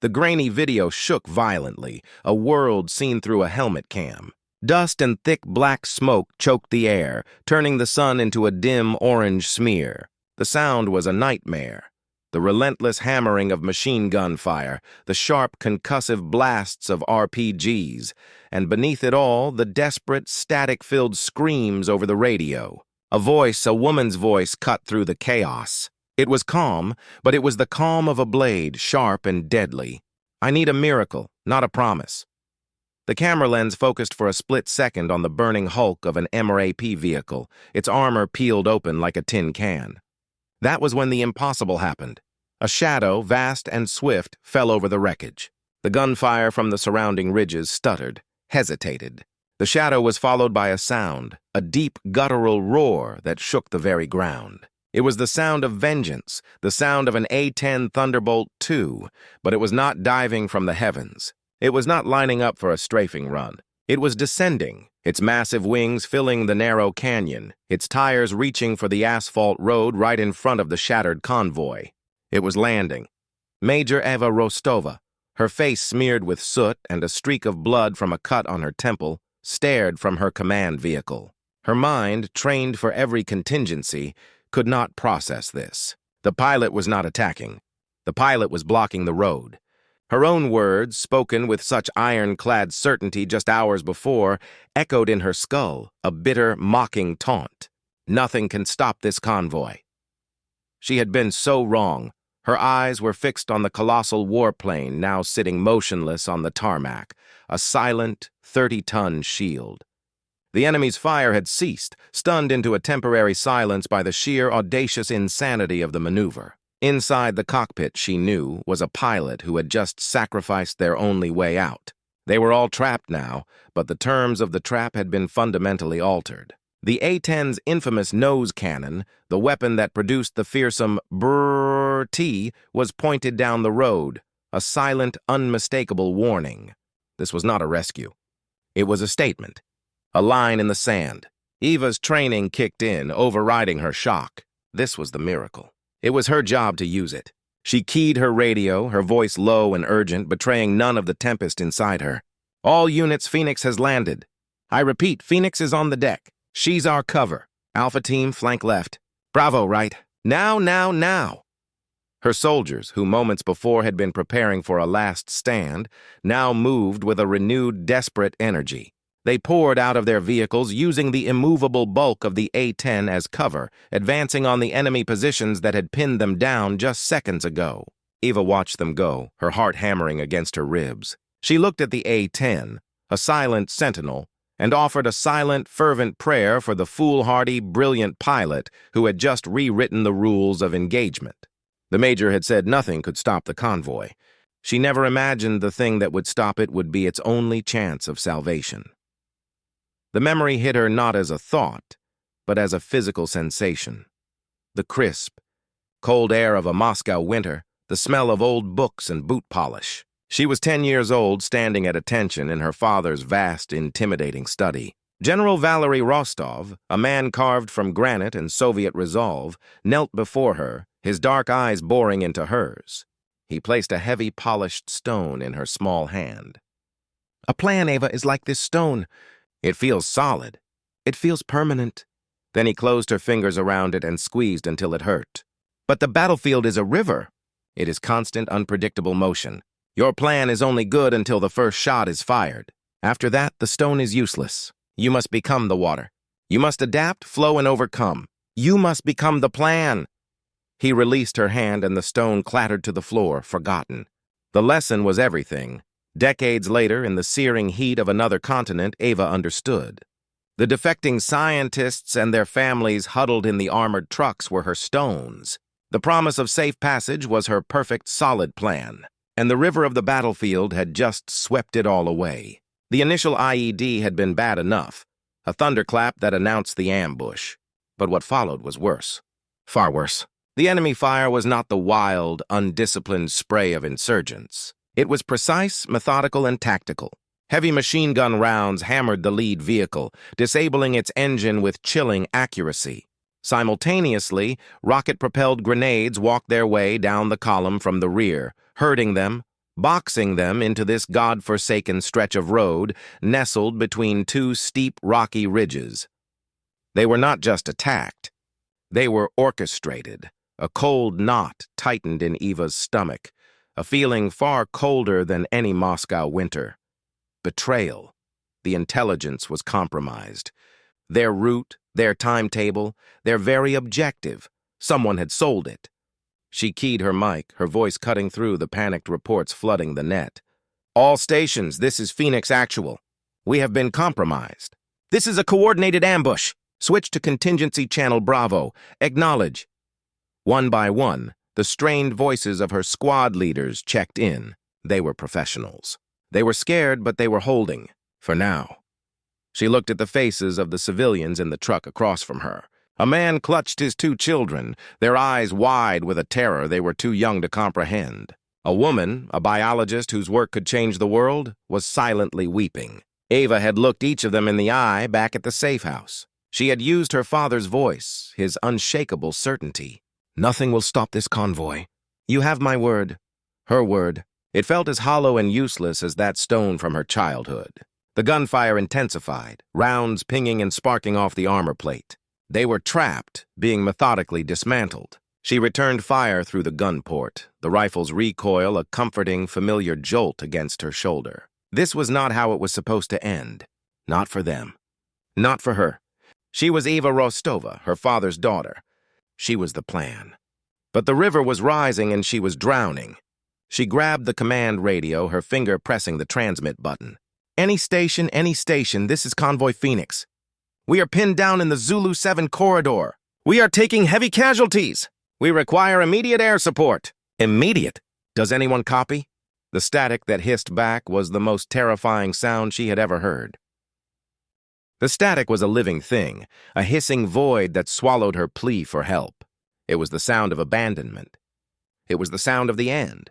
The grainy video shook violently, a world seen through a helmet cam. Dust and thick black smoke choked the air, turning the sun into a dim orange smear. The sound was a nightmare. The relentless hammering of machine gun fire, the sharp concussive blasts of RPGs, and beneath it all, the desperate, static-filled screams over the radio. A woman's voice, cut through the chaos. It was calm, but it was the calm of a blade, sharp and deadly. I need a miracle, not a promise. The camera lens focused for a split second on the burning hulk of an MRAP vehicle, its armor peeled open like a tin can. That was when the impossible happened. A shadow, vast and swift, fell over the wreckage. The gunfire from the surrounding ridges stuttered, hesitated. The shadow was followed by a sound, a deep, guttural roar that shook the very ground. It was the sound of vengeance, the sound of an A-10 Thunderbolt II, but it was not diving from the heavens. It was not lining up for a strafing run. It was descending, its massive wings filling the narrow canyon, its tires reaching for the asphalt road right in front of the shattered convoy. It was landing. Major Eva Rostova, her face smeared with soot and a streak of blood from a cut on her temple, stared from her command vehicle. Her mind, trained for every contingency, could not process this. The pilot was not attacking. The pilot was blocking the road. Her own words, spoken with such ironclad certainty just hours before, echoed in her skull, a bitter, mocking taunt. Nothing can stop this convoy. She had been so wrong. Her eyes were fixed on the colossal warplane now sitting motionless on the tarmac, a silent, 30-ton shield. The enemy's fire had ceased, stunned into a temporary silence by the sheer audacious insanity of the maneuver. Inside the cockpit, she knew, was a pilot who had just sacrificed their only way out. They were all trapped now, but the terms of the trap had been fundamentally altered. The A-10's infamous nose cannon, the weapon that produced the fearsome brrrr-T, was pointed down the road, a silent, unmistakable warning. This was not a rescue. It was a statement, a line in the sand. Eva's training kicked in, overriding her shock. This was the miracle. It was her job to use it. She keyed her radio, her voice low and urgent, betraying none of the tempest inside her. All units, Phoenix has landed. I repeat, Phoenix is on the deck. She's our cover. Alpha team, flank left. Bravo, right. Now, now, now. Her soldiers, who moments before had been preparing for a last stand, now moved with a renewed, desperate energy. They poured out of their vehicles, using the immovable bulk of the A-10 as cover, advancing on the enemy positions that had pinned them down just seconds ago. Eva watched them go, her heart hammering against her ribs. She looked at the A-10, a silent sentinel, and offered a silent, fervent prayer for the foolhardy, brilliant pilot who had just rewritten the rules of engagement. The major had said nothing could stop the convoy. She never imagined the thing that would stop it would be its only chance of salvation. The memory hit her not as a thought, but as a physical sensation. The crisp, cold air of a Moscow winter, the smell of old books and boot polish. She was 10 years old, standing at attention in her father's vast, intimidating study. General Valery Rostov, a man carved from granite and Soviet resolve, knelt before her, his dark eyes boring into hers. He placed a heavy, polished stone in her small hand. A plan, Eva, is like this stone. It feels solid. It feels permanent. Then he closed her fingers around it and squeezed until it hurt. But the battlefield is a river. It is constant, unpredictable motion. Your plan is only good until the first shot is fired. After that, the stone is useless. You must become the water. You must adapt, flow, and overcome. You must become the plan. He released her hand and the stone clattered to the floor, forgotten. The lesson was everything. Decades later, in the searing heat of another continent, Eva understood. The defecting scientists and their families huddled in the armored trucks were her stones. The promise of safe passage was her perfect, solid plan. And the river of the battlefield had just swept it all away. The initial IED had been bad enough, a thunderclap that announced the ambush. But what followed was worse. Far worse. The enemy fire was not the wild, undisciplined spray of insurgents. It was precise, methodical, and tactical. Heavy machine gun rounds hammered the lead vehicle, disabling its engine with chilling accuracy. Simultaneously, rocket-propelled grenades walked their way down the column from the rear, hurting them, boxing them into this god-forsaken stretch of road nestled between two steep rocky ridges. They were not just attacked. They were orchestrated. A cold knot tightened in Eva's stomach, a feeling far colder than any Moscow winter. Betrayal. The intelligence was compromised. Their route, their timetable, their very objective. Someone had sold it. She keyed her mic, her voice cutting through the panicked reports flooding the net. "All stations, this is Phoenix Actual. We have been compromised. This is a coordinated ambush. Switch to Contingency Channel Bravo. Acknowledge." One by one, the strained voices of her squad leaders checked in. They were professionals. They were scared, but they were holding. For now. She looked at the faces of the civilians in the truck across from her. A man clutched his two children, their eyes wide with a terror they were too young to comprehend. A woman, a biologist whose work could change the world, was silently weeping. Ava had looked each of them in the eye back at the safe house. She had used her father's voice, his unshakable certainty. "Nothing will stop this convoy. You have my word." Her word. It felt as hollow and useless as that stone from her childhood. The gunfire intensified, rounds pinging and sparking off the armor plate. They were trapped, being methodically dismantled. She returned fire through the gun port, the rifle's recoil a comforting, familiar jolt against her shoulder. This was not how it was supposed to end. Not for them. Not for her. She was Eva Rostova, her father's daughter. She was the plan. But the river was rising and she was drowning. She grabbed the command radio, her finger pressing the transmit button. Any station, this is Convoy Phoenix. We are pinned down in the Zulu 7 corridor. We are taking heavy casualties. We require immediate air support." Immediate? Does anyone copy? The static that hissed back was the most terrifying sound she had ever heard. The static was a living thing, a hissing void that swallowed her plea for help. It was the sound of abandonment. It was the sound of the end.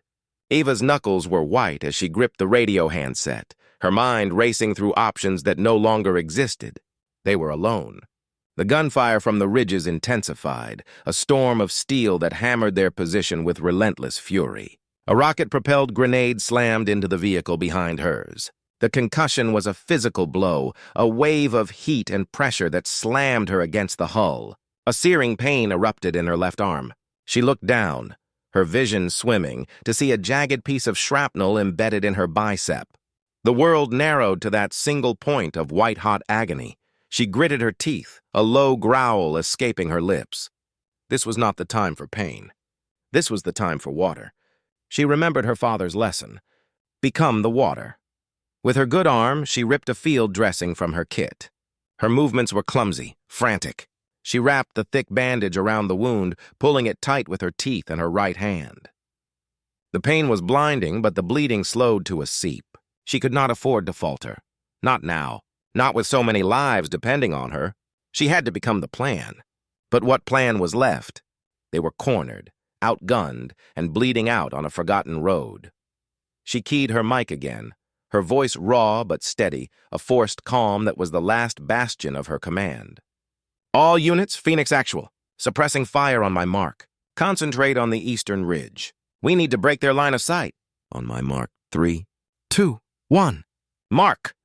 Eva's knuckles were white as she gripped the radio handset, her mind racing through options that no longer existed. They were alone. The gunfire from the ridges intensified, a storm of steel that hammered their position with relentless fury. A rocket-propelled grenade slammed into the vehicle behind hers. The concussion was a physical blow, a wave of heat and pressure that slammed her against the hull. A searing pain erupted in her left arm. She looked down, her vision swimming, to see a jagged piece of shrapnel embedded in her bicep. The world narrowed to that single point of white-hot agony. She gritted her teeth, a low growl escaping her lips. This was not the time for pain. This was the time for water. She remembered her father's lesson. Become the water. With her good arm, she ripped a field dressing from her kit. Her movements were clumsy, frantic. She wrapped the thick bandage around the wound, pulling it tight with her teeth and her right hand. The pain was blinding, but the bleeding slowed to a seep. She could not afford to falter. Not now. Not with so many lives depending on her. She had to become the plan. But what plan was left? They were cornered, outgunned, and bleeding out on a forgotten road. She keyed her mic again, her voice raw but steady, a forced calm that was the last bastion of her command. "All units, Phoenix Actual. Suppressing fire on my mark. Concentrate on the eastern ridge. We need to break their line of sight. On my mark, 3, 2, 1. Mark!"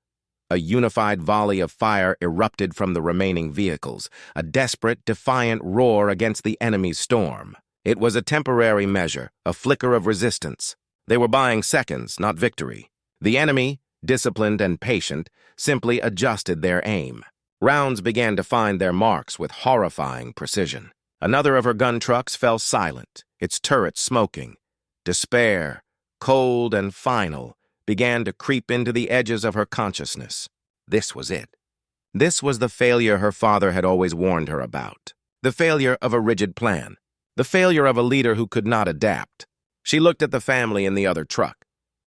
A unified volley of fire erupted from the remaining vehicles, a desperate, defiant roar against the enemy's storm. It was a temporary measure, a flicker of resistance. They were buying seconds, not victory. The enemy, disciplined and patient, simply adjusted their aim. Rounds began to find their marks with horrifying precision. Another of her gun trucks fell silent, its turret smoking. Despair, cold and final, began to creep into the edges of her consciousness. This was it. This was the failure her father had always warned her about. The failure of a rigid plan. The failure of a leader who could not adapt. She looked at the family in the other truck.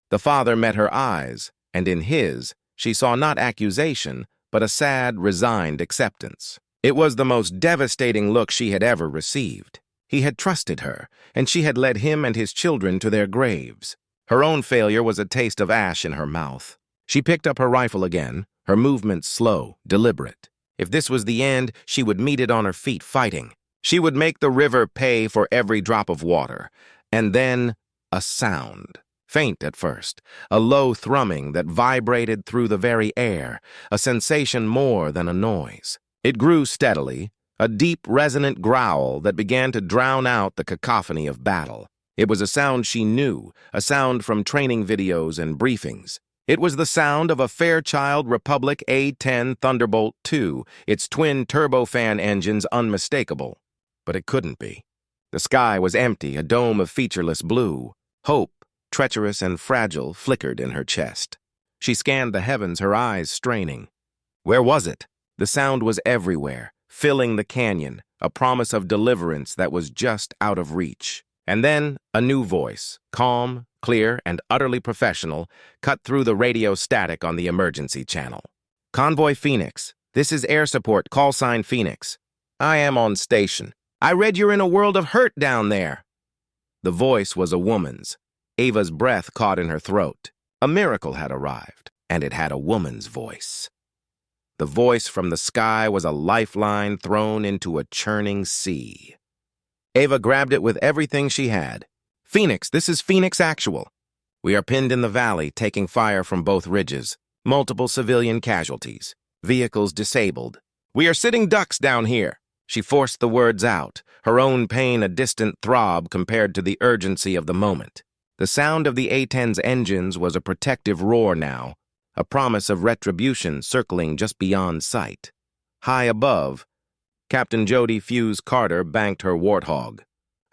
The father met her eyes, and in his, she saw not accusation, but a sad, resigned acceptance. It was the most devastating look she had ever received. He had trusted her, and she had led him and his children to their graves. Her own failure was a taste of ash in her mouth. She picked up her rifle again, her movements slow, deliberate. If this was the end, she would meet it on her feet, fighting. She would make the river pay for every drop of water. And then, a sound. Faint at first, a low thrumming that vibrated through the very air, a sensation more than a noise. It grew steadily, a deep, resonant growl that began to drown out the cacophony of battle. It was a sound she knew, a sound from training videos and briefings. It was the sound of a Fairchild Republic A-10 Thunderbolt II, its twin turbofan engines unmistakable. But it couldn't be. The sky was empty, a dome of featureless blue. Hope, treacherous and fragile, flickered in her chest. She scanned the heavens, her eyes straining. Where was it? The sound was everywhere, filling the canyon, a promise of deliverance that was just out of reach. And then a new voice, calm, clear, and utterly professional, cut through the radio static on the emergency channel. Convoy Phoenix, this is air support, call sign Phoenix. I am on station. I read you're in a world of hurt down there. The voice was a woman's. Ava's breath caught in her throat. A miracle had arrived, and it had a woman's voice. The voice from the sky was a lifeline thrown into a churning sea. Ava grabbed it with everything she had. Phoenix, this is Phoenix Actual. We are pinned in the valley, taking fire from both ridges. Multiple civilian casualties. Vehicles disabled. We are sitting ducks down here. She forced the words out, her own pain a distant throb compared to the urgency of the moment. The sound of the A-10's engines was a protective roar now, a promise of retribution circling just beyond sight. High above, Captain Jody Fuse Carter banked her Warthog,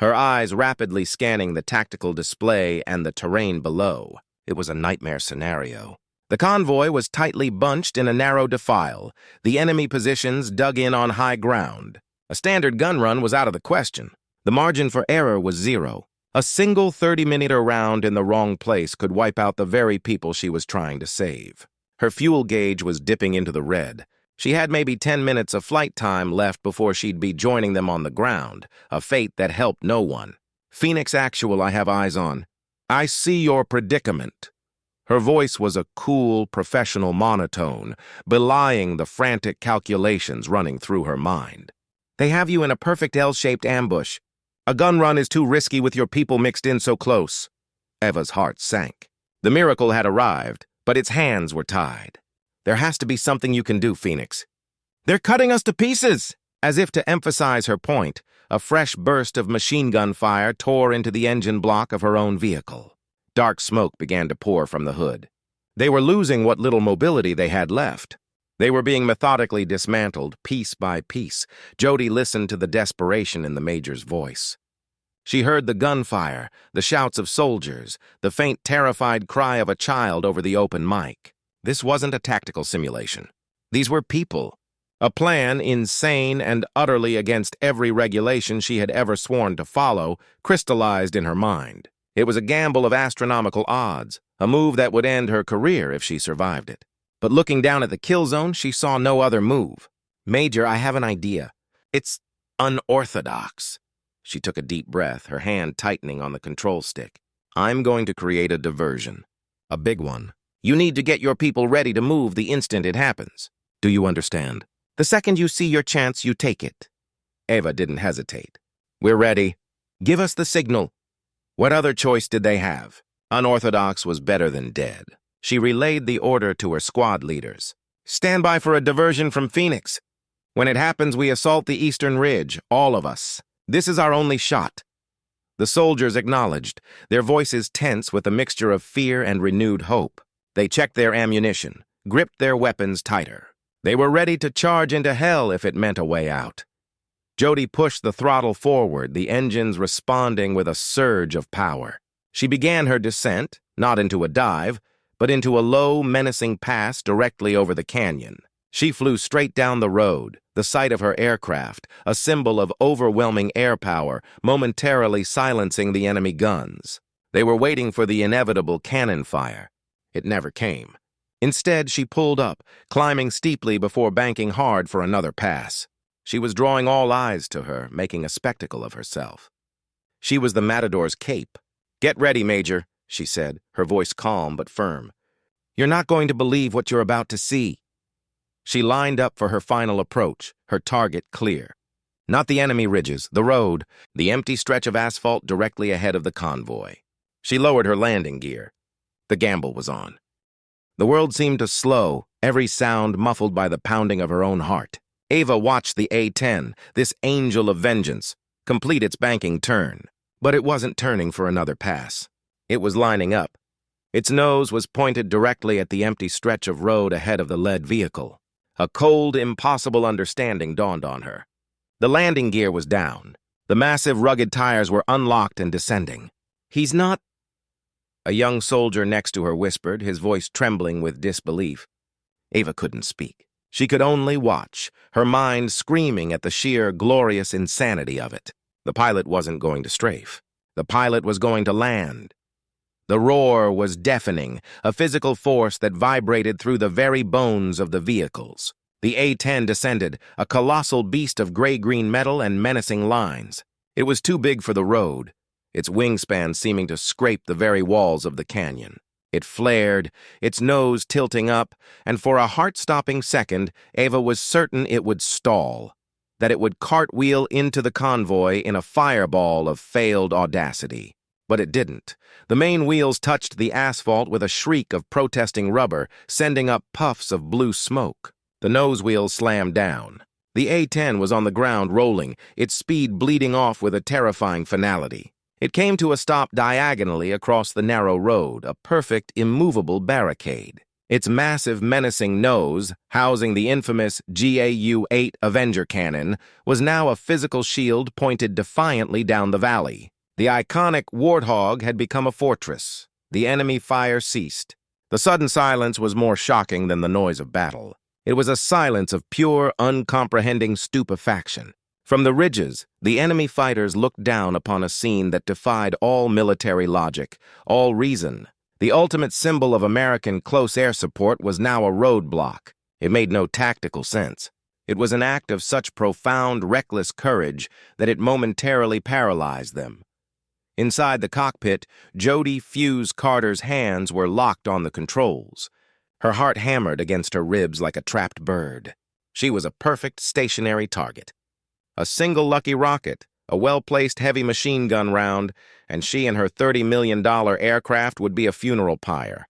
her eyes rapidly scanning the tactical display and the terrain below. It was a nightmare scenario. The convoy was tightly bunched in a narrow defile, the enemy positions dug in on high ground. A standard gun run was out of the question. The margin for error was 0. A single 30-meter round in the wrong place could wipe out the very people she was trying to save. Her fuel gauge was dipping into the red. She had maybe 10 minutes of flight time left before she'd be joining them on the ground, a fate that helped no one. Phoenix Actual, I have eyes on. I see your predicament. Her voice was a cool, professional monotone, belying the frantic calculations running through her mind. They have you in a perfect L-shaped ambush. A gun run is too risky with your people mixed in so close. Eva's heart sank. The miracle had arrived, but its hands were tied. There has to be something you can do, Phoenix. They're cutting us to pieces! As if to emphasize her point, a fresh burst of machine gun fire tore into the engine block of her own vehicle. Dark smoke began to pour from the hood. They were losing what little mobility they had left. They were being methodically dismantled, piece by piece. Jody listened to the desperation in the Major's voice. She heard the gunfire, the shouts of soldiers, the faint, terrified cry of a child over the open mic. This wasn't a tactical simulation. These were people. A plan, insane and utterly against every regulation she had ever sworn to follow, crystallized in her mind. It was a gamble of astronomical odds, a move that would end her career if she survived it. But looking down at the kill zone, she saw no other move. Major, I have an idea. It's unorthodox. She took a deep breath, her hand tightening on the control stick. I'm going to create a diversion. A big one. You need to get your people ready to move the instant it happens. Do you understand? The second you see your chance, you take it. Ava didn't hesitate. We're ready. Give us the signal. What other choice did they have? Unorthodox was better than dead. She relayed the order to her squad leaders. Stand by for a diversion from Phoenix. When it happens, we assault the eastern ridge, all of us. This is our only shot. The soldiers acknowledged, their voices tense with a mixture of fear and renewed hope. They checked their ammunition, gripped their weapons tighter. They were ready to charge into hell if it meant a way out. Jody pushed the throttle forward, the engines responding with a surge of power. She began her descent, not into a dive, but into a low, menacing pass directly over the canyon. She flew straight down the road, the sight of her aircraft, a symbol of overwhelming air power, momentarily silencing the enemy guns. They were waiting for the inevitable cannon fire. It never came. Instead, she pulled up, climbing steeply before banking hard for another pass. She was drawing all eyes to her, making a spectacle of herself. She was the Matador's cape. Get ready, Major, she said, her voice calm but firm. You're not going to believe what you're about to see. She lined up for her final approach, her target clear. Not the enemy ridges, the road, the empty stretch of asphalt directly ahead of the convoy. She lowered her landing gear. The gamble was on. The world seemed to slow, every sound muffled by the pounding of her own heart. Ava watched the A-10, this angel of vengeance, complete its banking turn. But it wasn't turning for another pass. It was lining up. Its nose was pointed directly at the empty stretch of road ahead of the lead vehicle. A cold, impossible understanding dawned on her. The landing gear was down. The massive, rugged tires were unlocked and descending. "He's not—" A young soldier next to her whispered, his voice trembling with disbelief. Ava couldn't speak. She could only watch, her mind screaming at the sheer, glorious insanity of it. The pilot wasn't going to strafe. The pilot was going to land. The roar was deafening, a physical force that vibrated through the very bones of the vehicles. The A-10 descended, a colossal beast of gray-green metal and menacing lines. It was too big for the road, its wingspan seeming to scrape the very walls of the canyon. It flared, its nose tilting up, and for a heart-stopping second, Ava was certain it would stall, that it would cartwheel into the convoy in a fireball of failed audacity. But it didn't. The main wheels touched the asphalt with a shriek of protesting rubber, sending up puffs of blue smoke. The nose wheels slammed down. The A-10 was on the ground rolling, its speed bleeding off with a terrifying finality. It came to a stop diagonally across the narrow road, a perfect, immovable barricade. Its massive, menacing nose, housing the infamous GAU-8 Avenger cannon, was now a physical shield pointed defiantly down the valley. The iconic Warthog had become a fortress. The enemy fire ceased. The sudden silence was more shocking than the noise of battle. It was a silence of pure, uncomprehending stupefaction. From the ridges, the enemy fighters looked down upon a scene that defied all military logic, all reason. The ultimate symbol of American close air support was now a roadblock. It made no tactical sense. It was an act of such profound, reckless courage that it momentarily paralyzed them. Inside the cockpit, Jody Fuse Carter's hands were locked on the controls. Her heart hammered against her ribs like a trapped bird. She was a perfect stationary target. A single lucky rocket, a well-placed heavy machine gun round, and she and her $30 million aircraft would be a funeral pyre.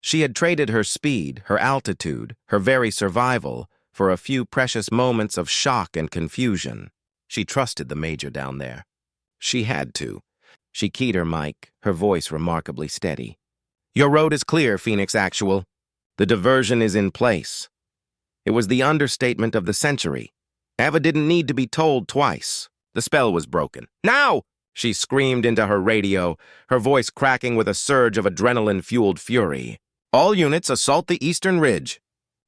She had traded her speed, her altitude, her very survival, for a few precious moments of shock and confusion. She trusted the Major down there. She had to. She keyed her mic, her voice remarkably steady. "Your road is clear, Phoenix Actual. The diversion is in place." It was the understatement of the century. Ava didn't need to be told twice. The spell was broken. "Now!" she screamed into her radio, her voice cracking with a surge of adrenaline-fueled fury. "All units assault the eastern ridge.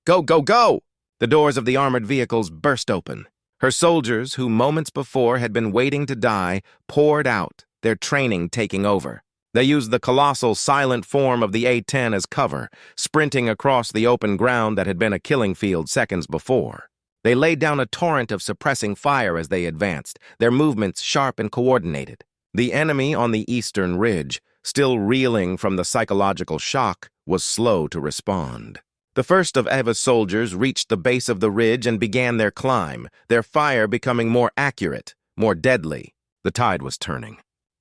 Go, go, go!" The doors of the armored vehicles burst open. Her soldiers, who moments before had been waiting to die, poured out, their training taking over. They used the colossal, silent form of the A-10 as cover, sprinting across the open ground that had been a killing field seconds before. They laid down a torrent of suppressing fire as they advanced, their movements sharp and coordinated. The enemy on the eastern ridge, still reeling from the psychological shock, was slow to respond. The first of Ava's soldiers reached the base of the ridge and began their climb, their fire becoming more accurate, more deadly. The tide was turning.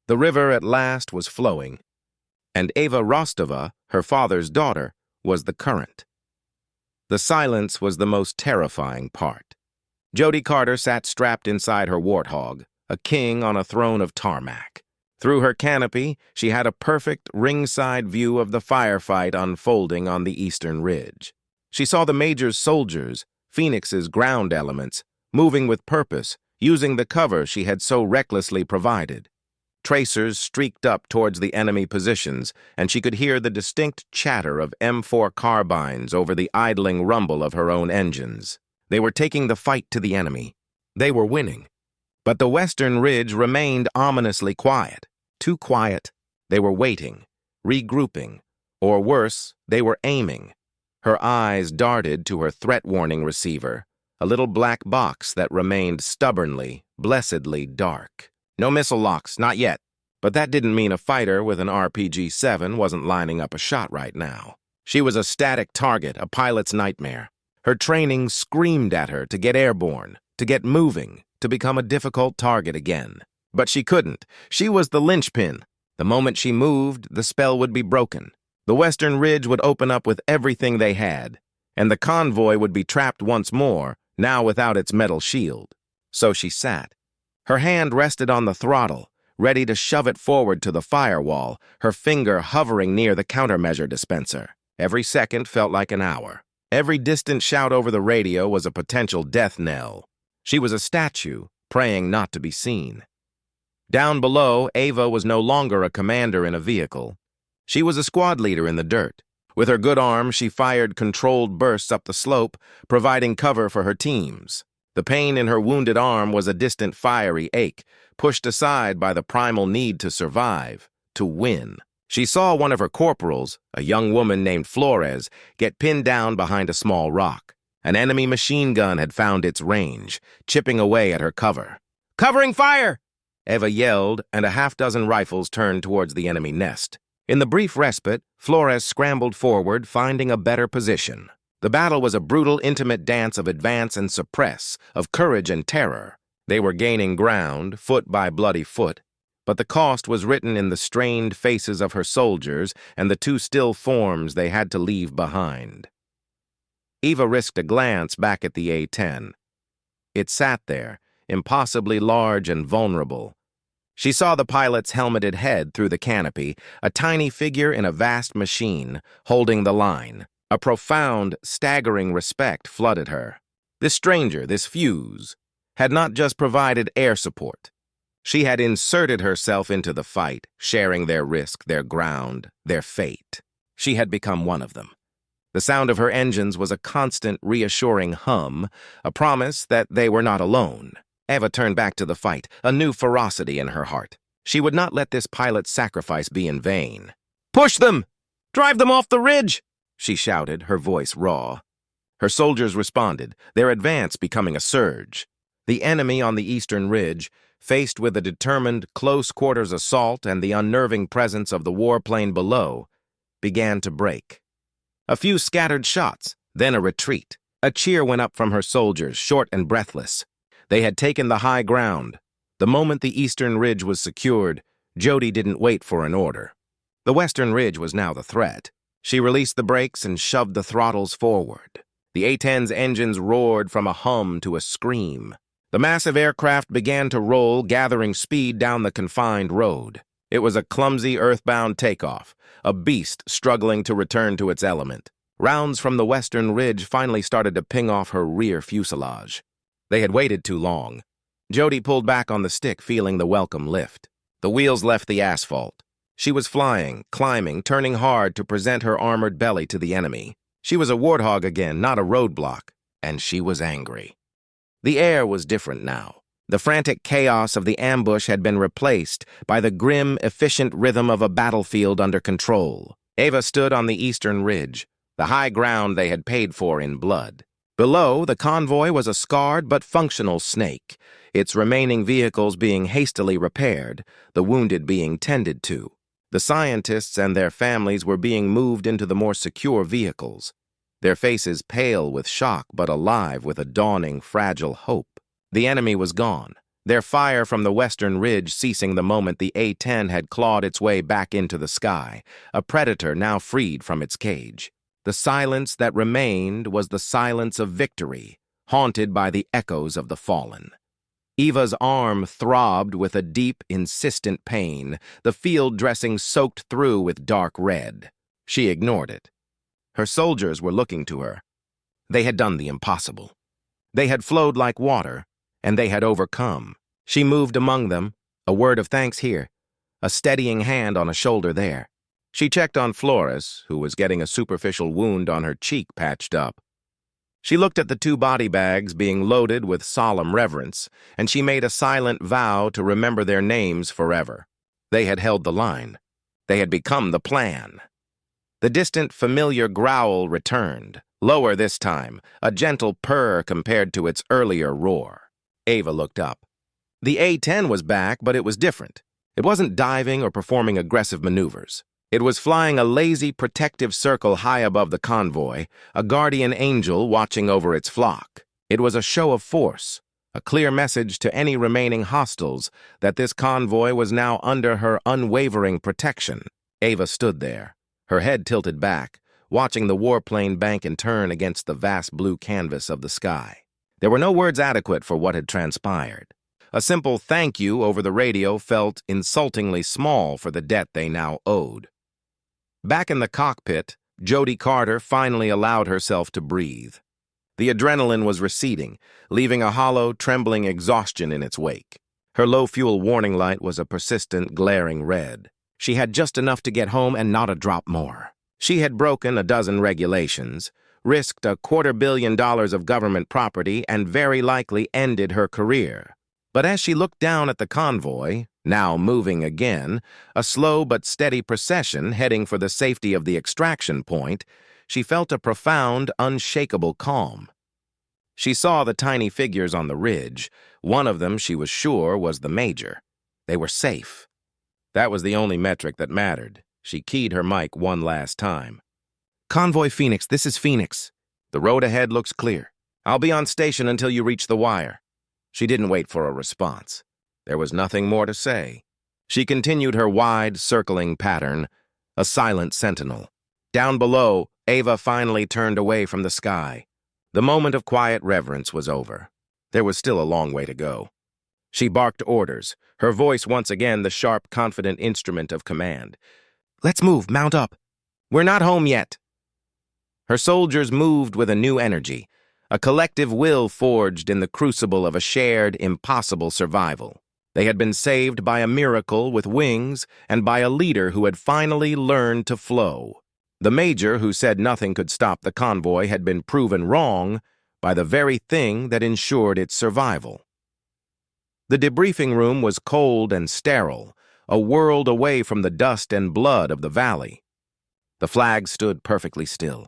The river at last was flowing, and Ava Rostova, her father's daughter, was the current. The silence was the most terrifying part. Jody Carter sat strapped inside her Warthog, a king on a throne of tarmac. Through her canopy, she had a perfect ringside view of the firefight unfolding on the eastern ridge. She saw the Major's soldiers, Phoenix's ground elements, moving with purpose, using the cover she had so recklessly provided. Tracers streaked up towards the enemy positions, and she could hear the distinct chatter of M4 carbines over the idling rumble of her own engines. They were taking the fight to the enemy. They were winning. But the western ridge remained ominously quiet. Too quiet. They were waiting, regrouping, or worse, they were aiming. Her eyes darted to her threat warning receiver, a little black box that remained stubbornly, blessedly dark. No missile locks, not yet. But that didn't mean a fighter with an RPG-7 wasn't lining up a shot right now. She was a static target, a pilot's nightmare. Her training screamed at her to get airborne, to get moving, to become a difficult target again. But she couldn't. She was the linchpin, The moment she moved, the spell would be broken. The western ridge would open up with everything they had, and the convoy would be trapped once more, now without its metal shield. So she sat. Her hand rested on the throttle, ready to shove it forward to the firewall, her finger hovering near the countermeasure dispenser. Every second felt like an hour. Every distant shout over the radio was a potential death knell. She was a statue, praying not to be seen. Down below, Ava was no longer a commander in a vehicle. She was a squad leader in the dirt. With her good arm, she fired controlled bursts up the slope, providing cover for her teams. The pain in her wounded arm was a distant fiery ache, pushed aside by the primal need to survive, to win. She saw one of her corporals, a young woman named Flores, get pinned down behind a small rock. An enemy machine gun had found its range, chipping away at her cover. "Covering fire!" Eva yelled, and a half-dozen rifles turned towards the enemy nest. In the brief respite, Flores scrambled forward, finding a better position. The battle was a brutal, intimate dance of advance and suppress, of courage and terror. They were gaining ground, foot by bloody foot, but the cost was written in the strained faces of her soldiers and the two still forms they had to leave behind. Eva risked a glance back at the A-10. It sat there, impossibly large and vulnerable. She saw the pilot's helmeted head through the canopy, a tiny figure in a vast machine, holding the line. A profound, staggering respect flooded her. This stranger, this fuse, had not just provided air support. She had inserted herself into the fight, sharing their risk, their ground, their fate. She had become one of them. The sound of her engines was a constant, reassuring hum, a promise that they were not alone. Eva turned back to the fight, a new ferocity in her heart. She would not let this pilot's sacrifice be in vain. "Push them! Drive them off the ridge!" she shouted, her voice raw. Her soldiers responded, their advance becoming a surge. The enemy on the eastern ridge, faced with a determined close-quarters assault and the unnerving presence of the warplane below, began to break. A few scattered shots, then a retreat. A cheer went up from her soldiers, short and breathless. They had taken the high ground. The moment the eastern ridge was secured, Jody didn't wait for an order. The western ridge was now the threat. She released the brakes and shoved the throttles forward. The A-10's engines roared from a hum to a scream. The massive aircraft began to roll, gathering speed down the confined road. It was a clumsy earthbound takeoff, a beast struggling to return to its element. Rounds from the western ridge finally started to ping off her rear fuselage. They had waited too long. Jody pulled back on the stick, feeling the welcome lift. The wheels left the asphalt. She was flying, climbing, turning hard to present her armored belly to the enemy. She was a warthog again, not a roadblock, and she was angry. The air was different now. The frantic chaos of the ambush had been replaced by the grim, efficient rhythm of a battlefield under control. Ava stood on the eastern ridge, the high ground they had paid for in blood. Below, the convoy was a scarred but functional snake, its remaining vehicles being hastily repaired, the wounded being tended to. The scientists and their families were being moved into the more secure vehicles, their faces pale with shock but alive with a dawning, fragile hope. The enemy was gone, their fire from the western ridge ceasing the moment the A-10 had clawed its way back into the sky, a predator now freed from its cage. The silence that remained was the silence of victory, haunted by the echoes of the fallen. Eva's arm throbbed with a deep, insistent pain, the field dressing soaked through with dark red. She ignored it. Her soldiers were looking to her. They had done the impossible. They had flowed like water, and they had overcome. She moved among them, a word of thanks here, a steadying hand on a shoulder there. She checked on Flores, who was getting a superficial wound on her cheek patched up. She looked at the two body bags being loaded with solemn reverence, and she made a silent vow to remember their names forever. They had held the line. They had become the plan. The distant, familiar growl returned, lower this time, a gentle purr compared to its earlier roar. Ava looked up. The A-10 was back, but it was different. It wasn't diving or performing aggressive maneuvers. It was flying a lazy, protective circle high above the convoy, a guardian angel watching over its flock. It was a show of force, a clear message to any remaining hostiles that this convoy was now under her unwavering protection. Ava stood there, her head tilted back, watching the warplane bank and turn against the vast blue canvas of the sky. There were no words adequate for what had transpired. A simple thank you over the radio felt insultingly small for the debt they now owed. Back in the cockpit, Jody Carter finally allowed herself to breathe. The adrenaline was receding, leaving a hollow, trembling exhaustion in its wake. Her low-fuel warning light was a persistent, glaring red. She had just enough to get home and not a drop more. She had broken a dozen regulations, risked $250 million of government property, and very likely ended her career. But as she looked down at the convoy, now moving again, a slow but steady procession heading for the safety of the extraction point, she felt a profound, unshakable calm. She saw the tiny figures on the ridge. One of them, she was sure, was the Major. They were safe. That was the only metric that mattered. She keyed her mic one last time. "Convoy Phoenix, this is Phoenix. The road ahead looks clear. I'll be on station until you reach the wire." She didn't wait for a response. There was nothing more to say. She continued her wide, circling pattern, a silent sentinel. Down below, Ava finally turned away from the sky. The moment of quiet reverence was over. There was still a long way to go. She barked orders, her voice once again the sharp, confident instrument of command. "Let's move, mount up. We're not home yet." Her soldiers moved with a new energy, a collective will forged in the crucible of a shared, impossible survival. They had been saved by a miracle with wings and by a leader who had finally learned to flow. The Major, who said nothing could stop the convoy, had been proven wrong by the very thing that ensured its survival. The debriefing room was cold and sterile, a world away from the dust and blood of the valley. The flag stood perfectly still.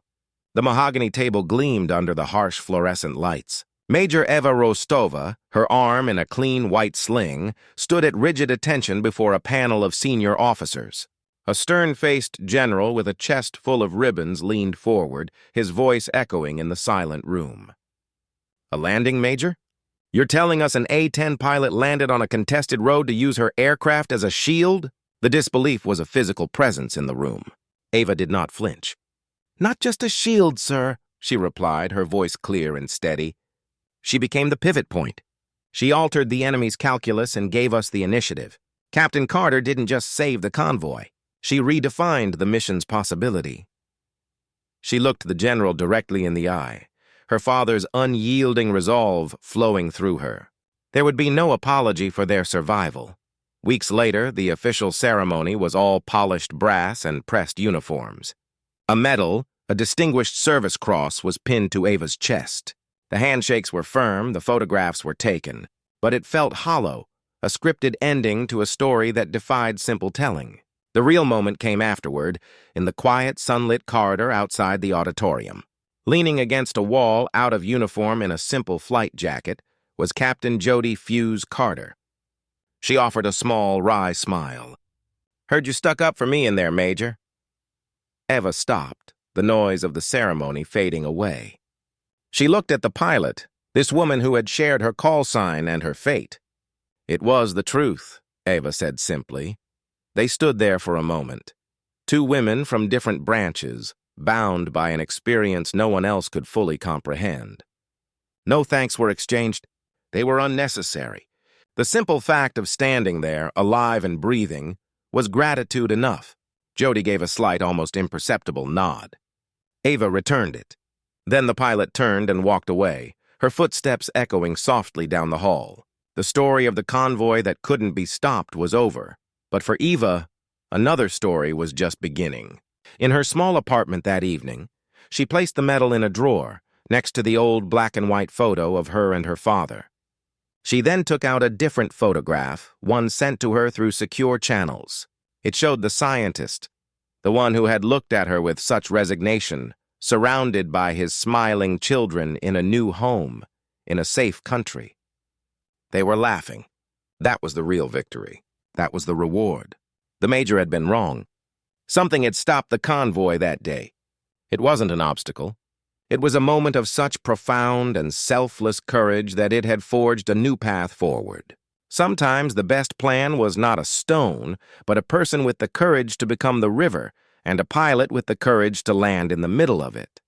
The mahogany table gleamed under the harsh fluorescent lights. Major Eva Rostova, her arm in a clean white sling, stood at rigid attention before a panel of senior officers. A stern-faced general with a chest full of ribbons leaned forward, his voice echoing in the silent room. "A landing, Major? You're telling us an A-10 pilot landed on a contested road to use her aircraft as a shield?" The disbelief was a physical presence in the room. Ava did not flinch. "Not just a shield, sir," she replied, her voice clear and steady. "She became the pivot point. She altered the enemy's calculus and gave us the initiative. Captain Carter didn't just save the convoy. She redefined the mission's possibility." She looked the general directly in the eye, her father's unyielding resolve flowing through her. There would be no apology for their survival. Weeks later, the official ceremony was all polished brass and pressed uniforms. A medal, a Distinguished Service Cross, was pinned to Ava's chest. The handshakes were firm, the photographs were taken, but it felt hollow, a scripted ending to a story that defied simple telling. The real moment came afterward, in the quiet, sunlit corridor outside the auditorium. Leaning against a wall, out of uniform in a simple flight jacket, was Captain Jody Fuse Carter. She offered a small, wry smile. "Heard you stuck up for me in there, Major." Eva stopped, the noise of the ceremony fading away. She looked at the pilot, this woman who had shared her call sign and her fate. "It was the truth," Eva said simply. They stood there for a moment. Two women from different branches, bound by an experience no one else could fully comprehend. No thanks were exchanged. They were unnecessary. The simple fact of standing there, alive and breathing, was gratitude enough. Jody gave a slight, almost imperceptible nod. Ava returned it. Then the pilot turned and walked away, her footsteps echoing softly down the hall. The story of the convoy that couldn't be stopped was over. But for Eva, another story was just beginning. In her small apartment that evening, she placed the medal in a drawer, next to the old black-and-white photo of her and her father. She then took out a different photograph, one sent to her through secure channels. It showed the scientist, the one who had looked at her with such resignation, surrounded by his smiling children in a new home, in a safe country. They were laughing. That was the real victory. That was the reward. The Major had been wrong. Something had stopped the convoy that day. It wasn't an obstacle. It was a moment of such profound and selfless courage that it had forged a new path forward. Sometimes the best plan was not a stone, but a person with the courage to become the river, and a pilot with the courage to land in the middle of it.